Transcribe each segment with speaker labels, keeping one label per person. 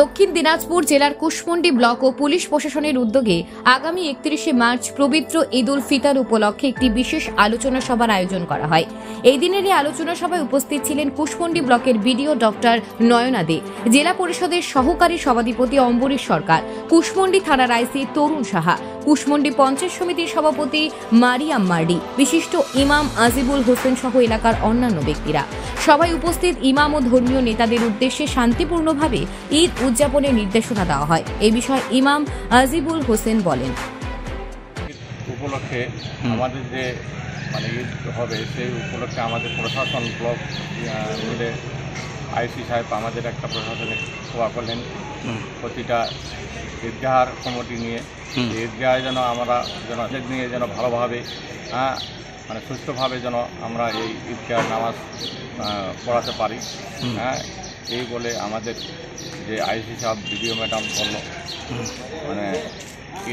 Speaker 1: দক্ষিণ দিনাজপুর জেলার কুশমন্ডি ব্লক ও পুলিশ প্রশাসনের উদ্যোগে আগামী 31শে মার্চ পবিত্র ঈদ উল ফিতর উপলক্ষে একটি বিশেষ আলোচনা সভার আয়োজন করা হয়। এই দিনের এই আলোচনা সভায় উপস্থিত ছিলেন কুশমন্ডি ব্লকের বিডিও ডক্টর নয়না দে, জেলা পরিষদের সহকারী সভাধিপতি অম্বরীশ সরকার, কুশমন্ডি থানার আইসি তরুণ সাহা, কুশমন্ডি পঞ্চায়েত সমিতির সভাপতি মারিয়াম মার্ডি, বিশিষ্ট ইমাম আজিবুল হোসেন সহ এলাকার অন্যান্য ব্যক্তিরা। সভায় উপস্থিত ইমাম ও ধর্মীয় নেতাদের উদ্দেশ্যে শান্তিপূর্ণভাবে ঈদ উদযাপনের নির্দেশনা দেওয়া হয়। এই বিষয়ে ইমাম আজিবুল হোসেন বলেন,
Speaker 2: উপলক্ষে আমাদের যে ঈদ হবে সেই উপলক্ষে আমাদের প্রশাসন ব্লক মিলে আইসি সাহেব আমাদের একটা প্রশাসনিক সভা করলেন প্রতিটা ঈদগাহার কমিটি নিয়ে। ঈদগাহে যেন আমরা নিয়ে যেন ভালোভাবে সুস্থভাবে যেন আমরা এই ঈদগাহ নামাজ পড়াতে পারি। এই বলে আমাদের যে আইসি সাহেব বিডিও ম্যাডাম বলল,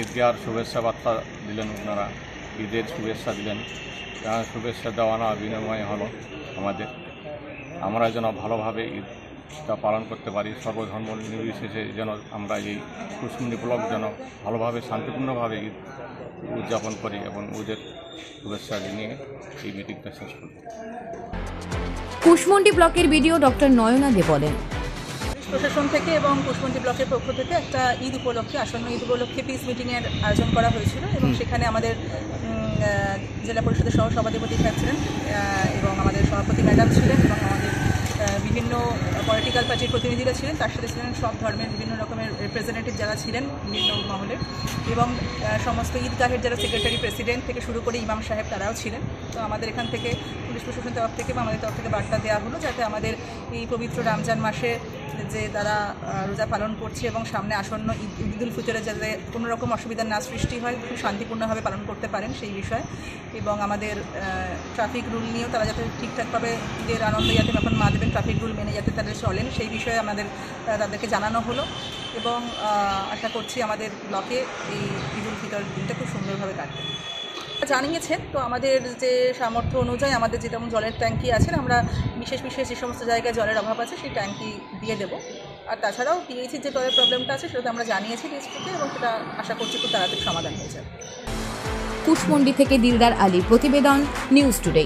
Speaker 2: ঈদগাহর শুভেচ্ছা বার্তা দিলেন, ওনারা ঈদের শুভেচ্ছা দিলেন। শুভেচ্ছা দেওয়া না বিনিময় হলো আমরা যেন ভালোভাবে ঈদটা পালন করতে পারি, সর্বধর্ম নির্বিশেষে যেন আমরা এই কুশমন্ডি ব্লক যেন ভালোভাবে শান্তিপূর্ণভাবে ঈদ উদযাপন করি এবং ঈদের শুভেচ্ছা নিয়ে এই মিটিংটা শেষ করি।
Speaker 1: কুশমন্ডি ব্লকের বিডিও ডক্টর নয়না দে বলেন,
Speaker 3: প্রশাসন থেকে এবং কুশমন্ডি ব্লকের পক্ষ থেকে একটা ঈদ উপলক্ষে আসন্ন ঈদ উপলক্ষে পিস মিটিংয়ের আয়োজন করা হয়েছিল এবং সেখানে আমাদের জেলা পরিষদের সহ সভাধিপতি ছিলেন এবং আমাদের সভাপতি ম্যাডাম ছিলেন এবং আমাদের বিভিন্ন পলিটিক্যাল পার্টির প্রতিনিধিরা ছিলেন, তার সাথে ছিলেন সব ধর্মের বিভিন্ন রকমের রিপ্রেজেন্টেটিভ যারা ছিলেন বিভিন্ন মহলের, এবং সমস্ত ঈদগাহের যারা সেক্রেটারি প্রেসিডেন্ট থেকে শুরু করে ইমাম সাহেব তারাও ছিলেন। তো আমাদের এখান থেকে পুলিশ প্রশাসনের তরফ থেকে বা আমাদের তরফ থেকে বার্তা দেওয়া হলো যাতে আমাদের এই পবিত্র রমজান মাসে যে তারা রোজা পালন করছে এবং সামনে আসন্ন ঈদ উল ফিতরে যাতে কোনো রকম অসুবিধার না সৃষ্টি হয়, খুব শান্তিপূর্ণভাবে পালন করতে পারেন সেই বিষয়ে, এবং আমাদের ট্রাফিক রুল নিয়েও তারা যাতে ঠিকঠাকভাবে ঈদের আনন্দ যাতে যখন মা দেবেন ট্রাফিক রুল মেনে যাতে তাদের চলেন সেই বিষয়ে তাদেরকে জানানো হলো। এবং আশা করছি আমাদের ব্লকে এই ঈদ উল ফিতর দিনটা খুব সুন্দরভাবে কাটবে। জানিয়েছেন তো আমাদের যে সামর্থ্য অনুযায়ী আমাদের যেরকম জলের ট্যাঙ্কি আছে, আমরা বিশেষ যে সমস্ত জায়গায় জলের অভাব আছে সেই ট্যাঙ্কি দিয়ে দেবো। আর তাছাড়াও পিএইচির যে জলের প্রবলেমটা আছে সেটা আমরা জানিয়েছি ডিস্ট্রিক্টে এবং সেটা আশা করছি খুব তাড়াতাড়ি সমাধান হয়ে যাবে।
Speaker 1: কুশমন্ডি থেকে দিলদার আলীর প্রতিবেদন, নিউজ টুডে।